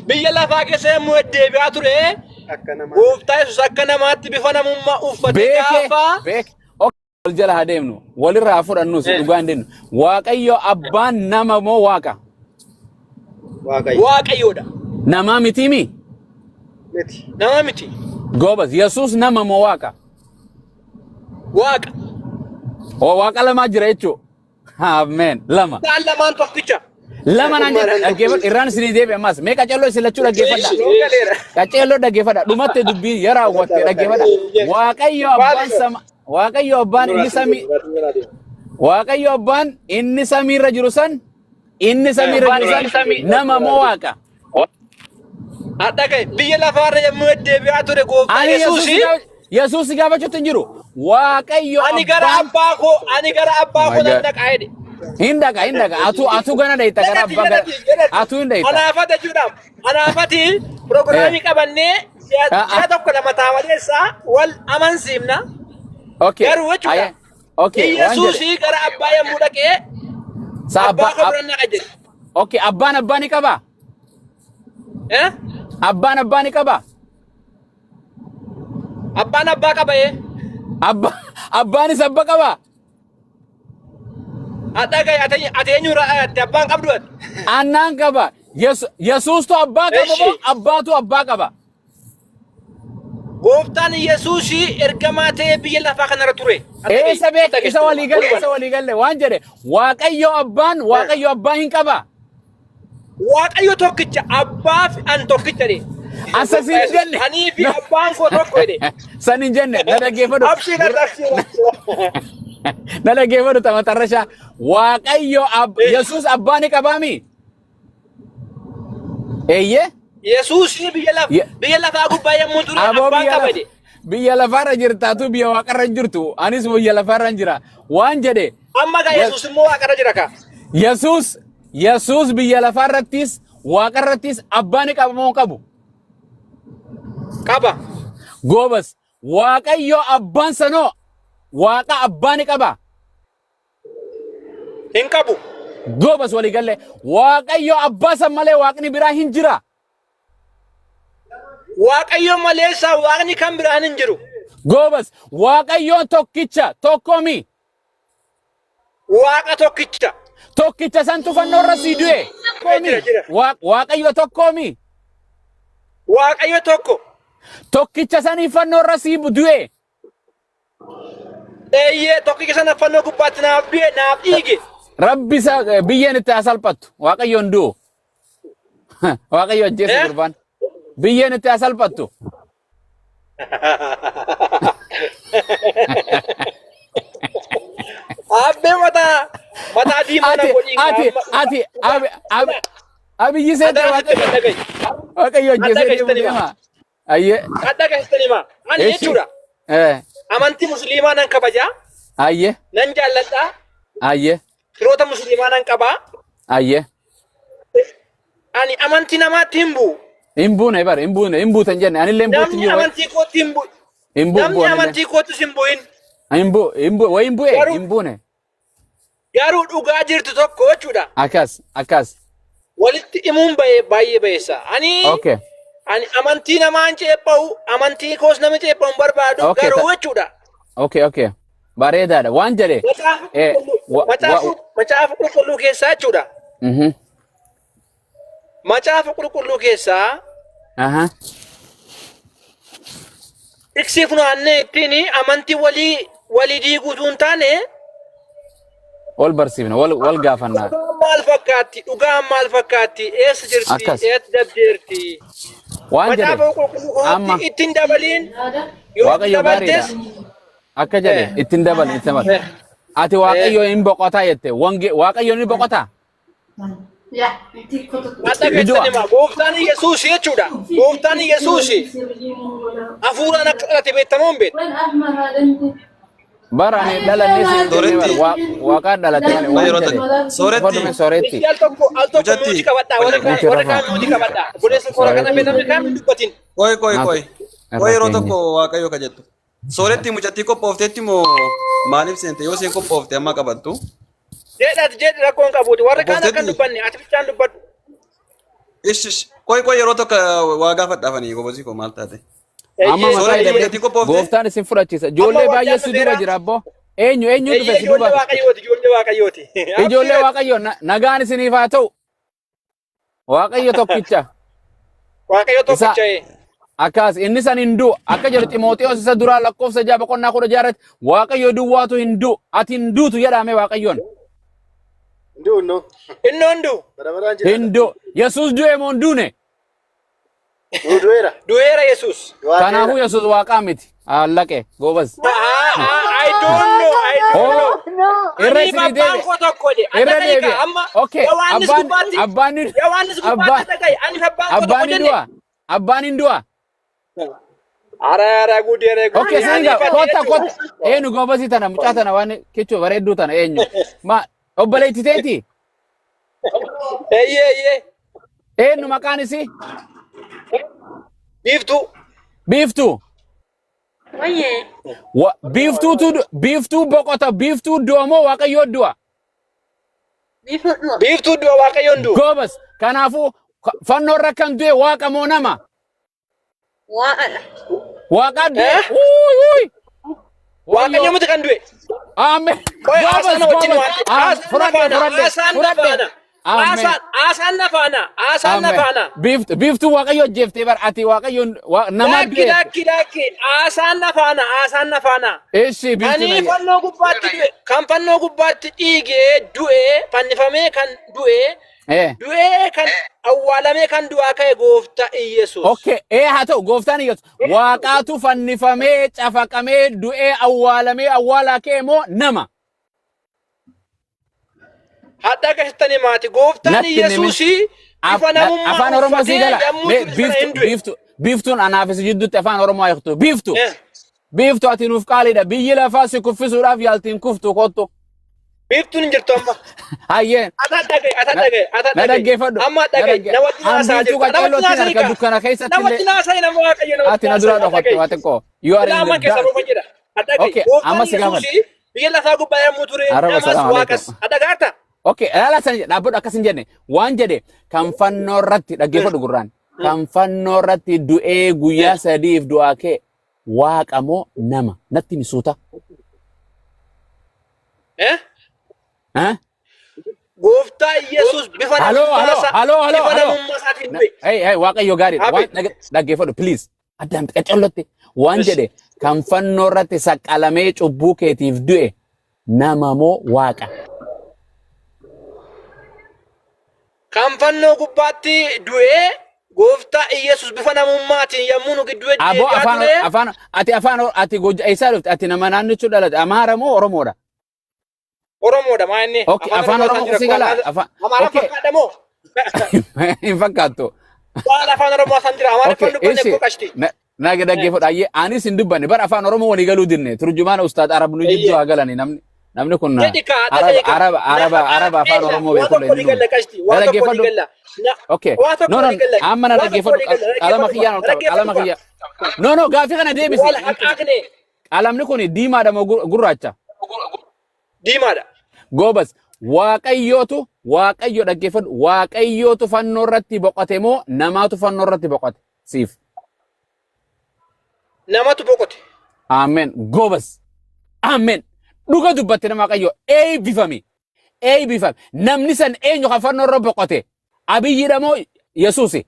biyya lafaa keessa yemmuu deddeebi'aa ture gooftaa Yesuus akka namaatti bifa namummaa uffate gaafa wal jala haa deemnu walirraa fudhannus dhugaan deemnu Waaqayyo abbaan nama moo waaqa? Waaqayyoodha. Nama miti mi? Nama miti. Goobas Yesuus nama moo waaqa? Waaqa. Oo waaqa lama jira jechuudha. Amen. Lama. Isaan lamaan tokkicha. Lama naan jedha dhaggeeffadha irraan isinii deebi'e ammas mee qaceelloo isin lachuu dhaggeeffadha. Qaceelloo dhaggeeffadha dhumatti dubbii yaraa hawwattee dhaggeeffadha. Waaqayyo abbaan sama Waaqayyo abbaan inni samii Waaqayyo abbaan inni samiirra jiru san nama moo waaqa? Adda ka'e biyya lafaarra yemmuu deddeebi'aa ture gooftaa Yesuus gaafachuutti hin jiru. Waaqayyo ani gara abbaa koo nan dhaqaa jedhe. Hindaga atu gana dayta gara abba atu hindayta anaafata jechuudhaaf anaafati pirogiraamii qabannee si'a tokko lama taawaleessa wal amansiifna. Garuu jechuudha Yesuusii gara abbaa yemmuu dhaqee abbaa koo bira naqa jedhe. Abbaan ni qaba? Abbaan ni qaba? Abbaan abbaa qaba Abbaanis abba qaba? Adda ka'e ati eenyurraa abbaan qabdu ati? Annaan qaba. Yesuustu abbaa qaba moo abbaatu abbaa qaba? Gooftaan Yesuusii ergamaa ta'ee biyya lafaa kanarra ture. Isa beeka isa walii galle waan jedhe Waaqayyo abbaa hin qaba. Waaqayyo tokkicha abbaa fi an tokkicha de. Asasin jenne. Ani fi abbaan koo tokko de. Sanin jenne na dhaggeeffadhu. Abshira. Na dhaggeeffadhu tamatarrashaa Waaqayyo Yesuus abbaa ni qabaami? Eeyyee? Yesuusii biyya lafaa gubbaa yemmuu ture abbaan qaba de. Biyya lafaarra jirtaatu biyya waaqarra hin jirtu anis biyya lafaarra hin jira waan jedhe. Amma gaa Yesuus immoo waaqarra jira ka. Yesuus biyya lafaarrattis waaqarrattis abbaa ni qaba moo qabu? Qaba. Goobas Waaqayyo abbaan sanoo waaqa abbaa ni qaba? Hin qabu. Goobas walii galle Waaqayyo abbaa san malee waaqni biraa hin jira. Waaqayyo malee saa waaqni kan biraan hin jiru. Goobas Waaqayyoon tokkicha tokkomi. Waaqa tokkicha. Tokkicha santu fannoorra sii du'e. Waaqayyo tokkomi. Waaqayyo tokko. Tokkicha sanii fannoorra sii du'e. Eeyyee tokkicha sana fannoo gubbaatti naaf du'e naaf dhiige. Rabbi isa biyyeen itti asalphattu Waaqayyoon du'u. Waaqayyo ajjeesu gurbaan. Biyyeen itti asalphattu. Abbee mataa diimaa na godhin. Abiyyi seete Waaqayyo ajjeesee deema. Ayyee. Adda keessaniima. Ani jechuudha. Amantii musliimaa nan kabajaa. Ayyee. Nan jaalladhaa. Ayyee. Firoota musliimaa nan qabaa. Ayyee. Ani amantii namaatti hin bu'u. Hin buutan jenne anillee hin buutin jiru. Namni amantii kootti hin bu'u. Namni amantii koottis hin bu'in. Hin buune. Garuu dhugaa jirtu tokko jechuudha. Akkas. Walitti himuun baay'ee bayeessa. Ani amantii namaan ceephaa'u amantii koos nama ceephaa'u barbaadu garuu jechuudha. Bareedaadha waan jedhe. Macaafa qulqulluu keessaa jechuudha. Macaafa qulqulluu keessaa. Iksii funaannee ittiin amantii walii diiguutu hin taane. Wal barsiifna wal gaafannaa. Maal fakkaatti dhugaan maal fakkaatti eessa jirti eessa dabdeerti. Waan jedhe amma ittiin dabaliin Waaqayyo gaariidha. Akka jedhe ittiin dabalin. Ati Waaqayyo hin boqotaa jette Waaqayyo ni boqotaa? Gooftaan Yesuus jechuudha. Gooftaan Yesuus hafuuraan akka dhalate beektamoo hin beektu. Barane dalanne si waaqaan dhalate sooretti. Al tokko muutii qabadhaa warra kaan muutii qabadhaa. Buleessa koora kana beekamne kaan hin dubbatin. Koi yeroo tokko Waaqayyo ka jettu. Sooretti mucattii qophoofteetti moo maaliif seente yoo seen qophoofte amma qabattu? Jedhi rakkoon qabuuti warra kaan akka hin dubbanne ati bichaan dubbadhu. Ish. Koi yeroo tokko waa gaafadhaafanii gobosi koo maal taate. Amma maqaa hidhatee gooftaan isin fudhachiisa. Ijoollee baay'ee si duuba jira abbo. Eenyu dhufe si duuba? Ijoollee waaqayyooti. Ijoollee waaqayyoo nagaan isiniif haa ta'u. Waaqayyo tokkicha. Waaqayyo tokkicha. Akkas inni san hindu akka jedhu Ximooxiyoos isa duraa lakkoofsa 6:10 Waaqayyo duwwaatu hindu ati hinduutu jedhame Waaqayyoon. Hindu Yesuus du'e moo hinduune? Du'eera Yesuus. Kanaafuu Yesuus Waaqaa miti. Allaqe goobas. I don't know. Irra isinii deebi. Irra deebi. Okay. Abbaan hin du'a. Ara gudere. Okay, singa kota. Eenyu goobasi tana mucaa tana waan kichuu bareedduu tana eenyu? Ma obboleetti teeti? Eenyu maqaan isii? Biiftuu. Biiftuu boqota biiftuu du'a moo Waaqayyo du'a? Biiftuu du'a Waaqayyo du'a. Goobas kanaafuu fannoo irra kan du'e Waaqa moo nama? Waaqa du'e. Waaqayyo miti kan du'e. Amen. Asaan nafaana. Biiftuu Waaqayyo jeeftee bar ati Waaqayyo nama du'e. Lakki. Asaan nafaana. Eeshi biiftuu. Ani fannoo gubbaatti du'e. Kan fannoo gubbaatti dhiigee du'e fannifamee kan du'e. Du'e kan awwaalamee kan du'aa ka'e gooftaa Yesuus. Okay, haa ta'u gooftaan Yesuus Waaqaatu fannifamee cafaqamee du'e awwaalamee awwaalaa ka'e moo nama? Hadda keessatti maati gooftaan Yesuus ifa namummaa afaan Oromoo sii gala. Biiftuun anaafis jidduutti afaan Oromoo ayyaatu. Biiftuu ati nuuf qaaliidha. Biyyi lafaa si kuffisuudhaaf yaaltiin kuftu kottu. Biiftuun hin jirtu amma. Hayyeen. Ata dhaggeeffadhu. Amma dhaggeeffadhu. Namatti naasaa jiru. Namatti naasaa jiru. Dukkana keessatti illee. Namatti naasaa nama waaqayyo namatti. Ati na dura dhokattu waa xiqqoo. Lama keessa rufa jira. Okay, amma si gaafadhu. Biyya lafaa gubbaa yommuu ture namas waaqas. Adagaata. Okay, alaala san dhaabbadhu akkas hin jenne. Waan jedhe kan fannoo irratti dhaggeeffadhu gurraan. Kan fannoo irratti du'ee guyyaa 3 du'aa ka'e Waaqa moo nama? Natti misuuta. Gooftaa Yesuus bifa namummaasaatiin du'e. Hey, Waaqayyo gaariidha. Waan dhaggeeffadhu please. Addaan qacollotti. Waan jedhe kan fannoo irratti saqqalamee cubbuu keetiif du'e nama moo Waaqa? Kan fannoo gubbaatti du'e gooftaa Yesuus bifa namummaatiin yommuu nu gidduu ati eessaa dhufte? Ati nama naannichuu dhalate Amaara moo Oromoodha? Oromoodha maa inni? Okay, afaan Oromoo kusii gala. Amaara fakkaadha moo? Hin fakkaattu. Waan afaan Oromoo san jira. Amaara fannu kanneen boqashti. Naga dhaggeeffadhu ayyee anis hin dubbanne bara afaan Oromoo walii galuu dinne turjumaana ustaad Arab nu jidduu haa galani namni kun Araba afaan Oromoo beeku dhaggeeffadhu. Okay. No, amma na dhaggeeffadhu qalama kiyyaa. No, gaafii kana deebisi. Qalamni kun diimaadha moo gurraacha? Diimaadha. Goobas Waaqayyo dhaggeeffadhu Waaqayyootu fannoo irratti boqote moo namaatu fannoo irratti boqote siif? Namatu boqote. Amen. Goobas. Amen. Dhuga dubbatte nama Waaqayyo eebbifame. Namni san eenyu kan fannoo irra boqote? Abiyyiidha moo Yesuusi?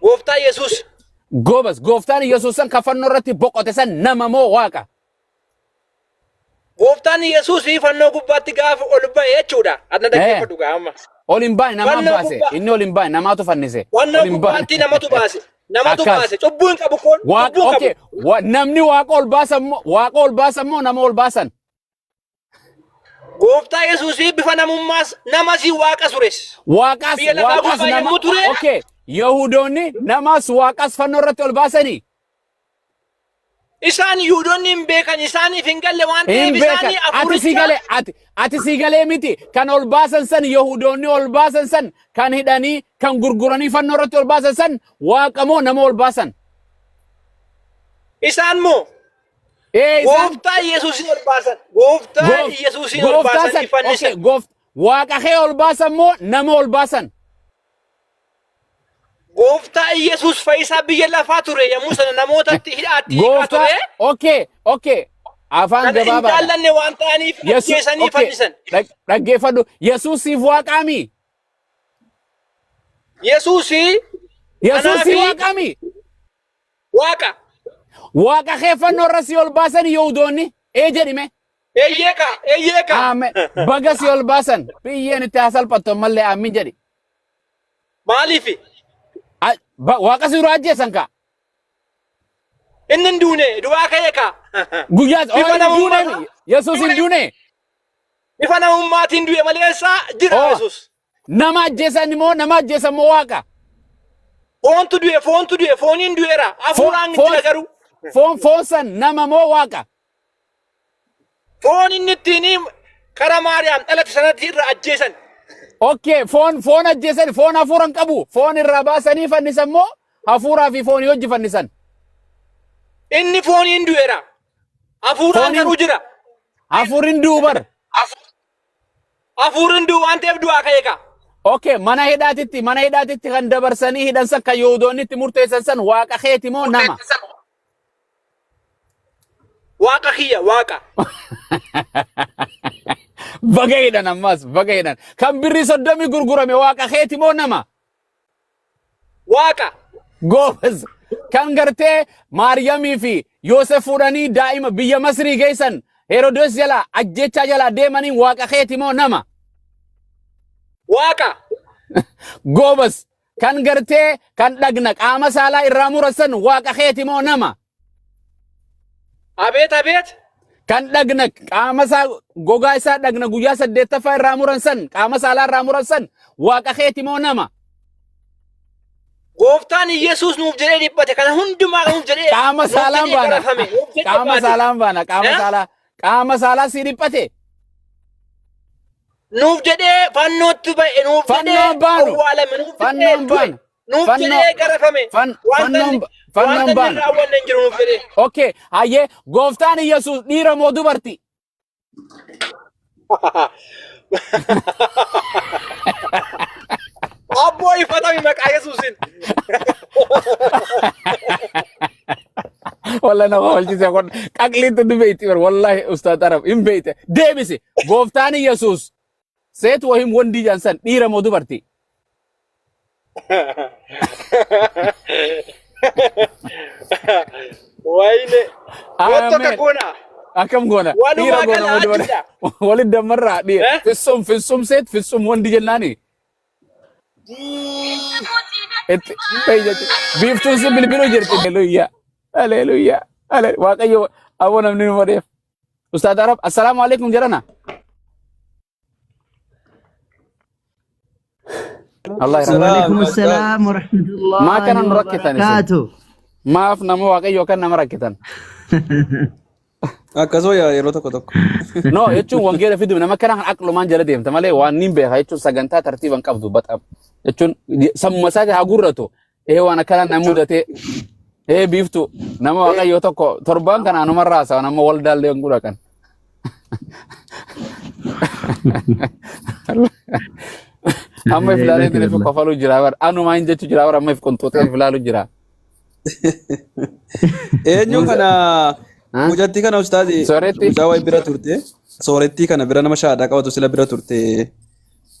Gooftaa Yesuus. Goobas gooftaan Yesuus san kan fannoo irratti boqote san nama moo Waaqa? Gooftaan Yesuus fannoo gubbaatti gaafa ol ba'e jechuudha. Adna dhaggeeffadhu gaama. Ol hin baane namaan baase. Inni ol hin baane namaatu fannise. Fannoo gubbaatti namatu baase. Namatu baase. Cubbuu hin qabu kun. Okay. Namni Waaqa ol baasan moo nama ol baasan? Gooftaa Yesuus bifa namummaas namas Waaqa sures. Waaqas nama. Okay. Yahudoonni namas Waaqas fannoo irratti ol baasanii. Isaan Yihudoonni hin beekan isaaniif hin galle waan ta'eef isaanii afuricha. Ati si galee miti kan ol baasan san Yihudoonni ol baasan san kan hidhanii kan gurguranii fannoo irratti ol baasan san Waaqa moo nama ol baasan? Isaan moo? Gooftaa Yesuusin ol baasan. Gooftaa Yesuusin ol baasan fannisa. Waaqa kee ol baasan moo nama ol baasan? Gooftaa Yesuus fayyisaa biyya lafaa ture yommuu sana namootatti hidhaatti hiikaa ture. Okay. Afaan gabaabaa. Kan jaallanne waan ta'aniif ajjeesanii fayyisan. Dhaggeeffadhu. Yesuusiif waaqaami. Yesuusi waaqaami. Waaqa. Waaqa keeffannoo irra si ol baasan Yihuudoonni jedhime. Eeyyeeka. Aamen. Baga si ol baasan. Biyyeen itti hasalphattu mallee aamin jedhi. Maaliifi? Waaqa si dura ajjeesan ka. Inni hin duune du'aa ka'ee ka. Guyyaa duune Yesuus hin duune. Bifa namummaatiin du'e maleessaa jira Yesuus. Nama ajjeesan immoo nama ajjeesan moo waaqa? Foontu du'e fooniin du'eera. Hafuuraan jira garuu. Foon san nama moo waaqa? Foon inni ittiin karaa Maariyaam dhalate sanatti irra ajjeesan. Okay, foon ajjeesan foon hafuuran qabu. Foon irraa baasanii fannisan moo hafuuraa fi foonii hojii fannisan? Inni fooniin du'eera. Hafuuraan garuu jira. Hafuurin du'u bar. Hafuurin du'u waan ta'eef du'aa ka'ee ka. Okay, mana hidhaatitti kan dabarsanii hidhan san kan Yihuudoonni itti murteessan san waaqa keeti moo nama? Waaqa kiyya waaqa. Baga hidhan ammas baga hidhan. Kan birrii 30 gurgurame waaqa keeti moo nama? Waaqa. Goobas. Kan gartee Maariyamii fi Yoosef fuudhanii daa'ima biyya Masrii geessan Herodos jala ajjechaa jala deemaniin waaqa keeti moo nama? Waaqa. Goobas. Kan gartee kan dhagna qaama saalaa irraa murasan waaqa keeti moo nama? Abeet. Kan dhagna qaama isaa gogaa isaa dhagna guyyaa 8ffaa irraa muransan qaama saalaa irraa muransan waaqa keeti moo nama? Gooftaan Yesuus nuuf jedhee dhibbate kana hundumaa nuuf jedhee qaama saalaan baana qaama saalaa si dhiphate nuuf jedhee fannootti ba'e nuuf jedhee awwaalame nuuf jedhee garafame fannoon baana raawwanne hin jiru nuuf jedhee. Okay, hayyee gooftaan Yesuus dhiira moo dubartii? Abboo ifatami maqaa Yesuusin. Wallahi nama walchise kun qaqliitti dubeetti bar wallahi ustaad Arab hin beeyte deebisi gooftaan Yesuus seet wahim wondi jansan dhiira moo dubartii? Wayne. Watto ka kuna. Akam goona. Dhiira goona moo dubartii? Walit damarraa dhiira. Fissum seet fissum wondi jennaani. Biiftuun si bilbiluu jirti. Haleluyaa. Waaqayyo awwa namni nu madeef. Ustaad Arab, assalaamu alaikum jedhana. Waalaikumsalam warahmatullahi maa kana nu rakkitan wabarakatuh. Maaf nama waaqayyo kan nama rakkitan. Akkasoo yeroo tokko. No, jechuun wangeela fidu nama kana aqlumaan jala deemta malee waan niin beeka jechuun sagantaa tartiiban qabdu baxam. Jechuun sammuma isaati haa gurratu. Waan akkana nama mudate biiftu nama waaqayyo tokko torban kana anuma raasa nama waldaallee ngura kan. Amma ifilaalee tiriif qofalu jira bar anuma hin jechu jira bar amma if qonxooxee ifilaalu jira. Eenyu kana Mujatti kana ustaadi Mucawaa bira turte sooretti kana bira nama shaada qabatu sila bira turte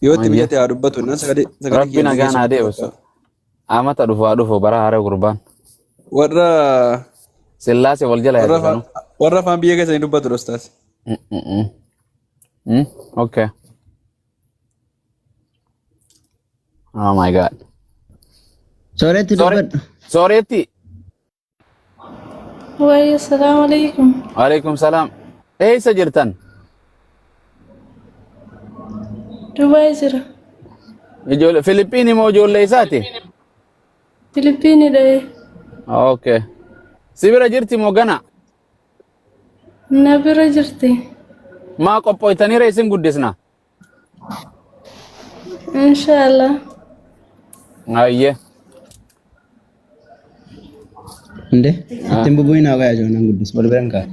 yoo itti biyyatti haa dubbatu na sagade Rabbi nagaan haa deebisu. Amata dhufu bara haara gurbaan. Warra Sillaase wal jala yaadatu. Warra afaan biyya keessanii dubbatu ustaas. Okay. Oh my God. Sooretti. Wai, assalamualaikum. Waalaikumsalam. Eessa jirtan? Dubai jira. Ijoollee Filipiinii moo ijoollee isaati? Filipiini dha. Okay. Si bira jirti moo gana? Na bira jirti. Maa qophooytaniira isin guddisna? Inshallah. Ayyee. Inde, tembo boy na gaya jona gudus balberan ka.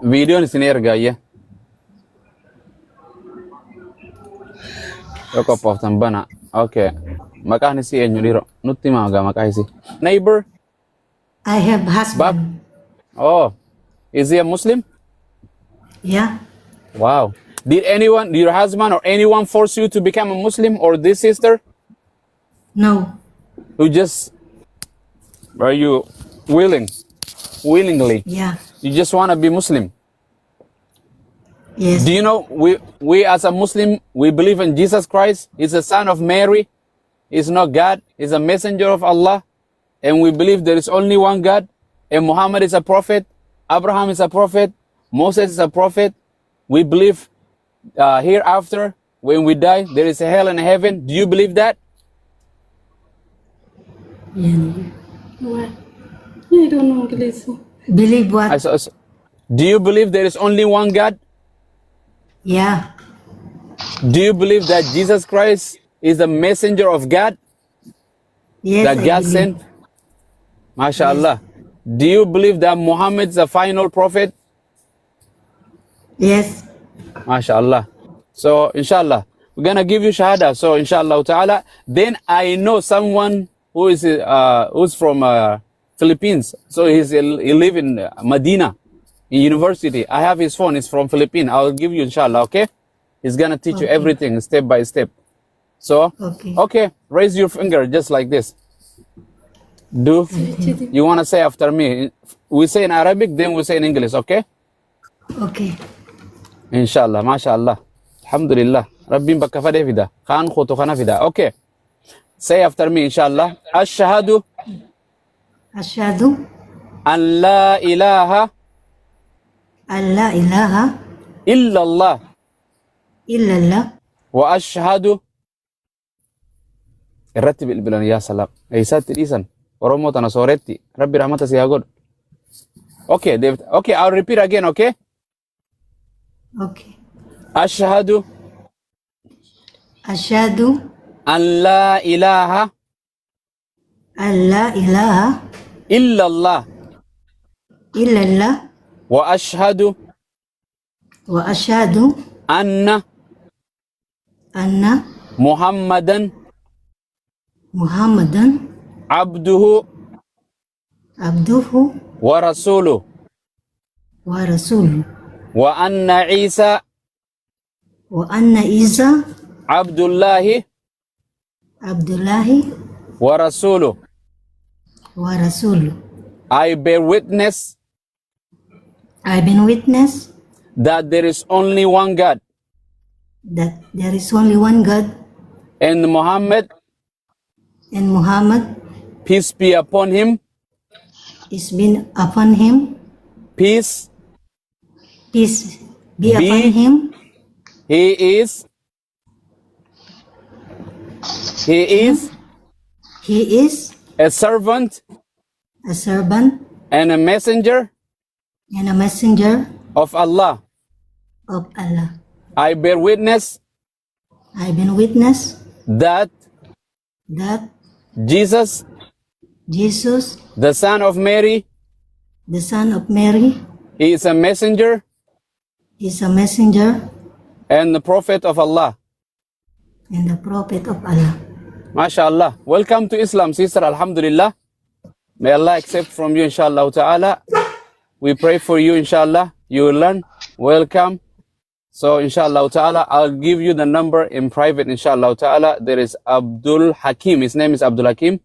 Video ni sini erga ya. Yo ko poftan bana. Okay. Maqaan isii eenyu dhiiroo? Nutti himaa gaa maqaa isii. Neighbor? I have husband. Oh, is he a Muslim? Yeah. Wow. Did anyone, your husband or anyone force you to become a Muslim or this sister? No. You just, are you willingly? Yeah. You just want to be Muslim? Yes. Do you know, we as a Muslim, we believe in Jesus Christ. He's the son of Mary. He's not God. He's a messenger of Allah. And we believe there is only one God. And Muhammad is a prophet. Abraham is a prophet. Moses is a prophet. We believe hereafter, when we die, there is a hell and a heaven. Do you believe that? What? I don't know English. Believe what? Do you believe there is only one God? Yeah. Do you believe that Jesus Christ is the messenger of God? Yes. That I God believe. sent? MashaAllah. Do you believe that Muhammad is the final prophet? Yes. MashaAllah. So, inshallah, we're going to give you shahada. So, inshallah ta'ala, then I know someone who's from Philippines. So, he live in Medina, in university. I have his phone. It's from Philippines. I'll give you inshallah, okay? He's going to teach you everything step by step. So, okay, raise your finger just like this. You want to say after me? We say in Arabic, then we say in English, okay? Okay. Inshallah, mashallah. Alhamdulillah. Rabbin baka fade fida. Khan khutu khana fida. Okay. Say after me, inshallah. Ashhadu Ashhadu an la ilaha an la ilaha illallah illallah wa ashhadu الرتب البلان يا سلام ايسات الإيسان ورمو تنصورتي ربي رحمته سيهاقود. Okay, David. Okay, I'll repeat again, okay? Okay. Ashhadu Ashhadu an la ilaha an la ilaha illallah illallah wa ashhadu wa ashhadu anna anna Muhammadan Muhammadan abduhu abduhu wa rasuluh wa rasuluh wa anna Isa wa anna Isa abdullahi Abdullahi wa rasuluh. wa rasuluh. I bear witness I've been witness that there is only one God that there is only one God and Muhammad, and Muhammad peace be upon him, is been upon him. peace Peace be Be- upon him. he is He is a servant a servant and a messenger and a messenger of Allah. of Allah. I bear witness I've been witness that that Jesus, Jesus, the son of Mary, the son of Mary, he is a messenger is a messenger and the prophet of Allah. and the prophet of Allah. MashaAllah. Welcome to Islam, sister. Alhamdulillah. May Allah accept from you, inshallah ta'ala. We pray for you, inshallah. You will learn. Welcome. So, inshallah ta'ala, I'll give you the number in private, inshallah ta'ala. There is Abdul Hakim. His name is Abdul Hakim.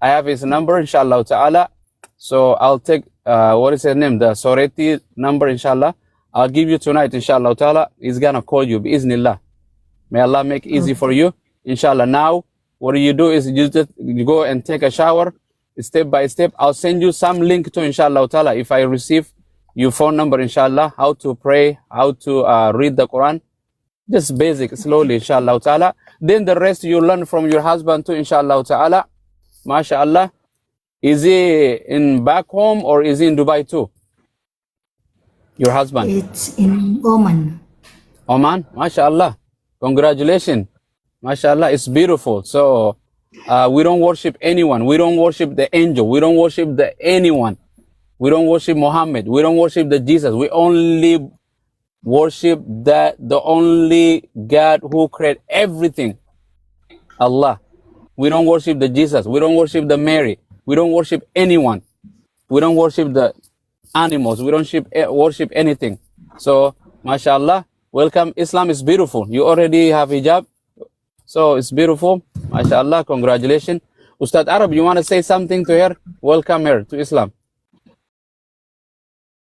I have his number, inshallah ta'ala. So, I'll take, what is his name? The Soreti number, inshallah. I'll give you tonight, inshallah ta'ala. He's gonna call you, biiznillah. May Allah make easy for you, inshallah. Now, what you do is you just go and take a shower, step by step. I'll send you some link to, inshallah ta'ala, if I receive your phone number, inshallah, how to pray, how to read the Quran. Just basic, slowly, inshallah ta'ala. Then the rest you learn from your husband too, inshallah ta'ala. MashaAllah. Is he in back home or is he in Dubai too? Your husband? It's in Oman. Oman? MashaAllah. Congratulations. MashaAllah, it's beautiful. So, we don't worship anyone. We don't worship the angel. We don't worship anyone. We don't worship Muhammad. We don't worship the Jesus. We only worship the only God who created everything. Allah. We don't worship the Jesus. We don't worship the Mary. We don't worship anyone. We don't worship the animals. We don't worship anything. So, mashallah, welcome. Islam is beautiful. You already have hijab. So it's beautiful. Mashallah, congratulations. Ustad Arab, you want to say something to her? Welcome her to Islam.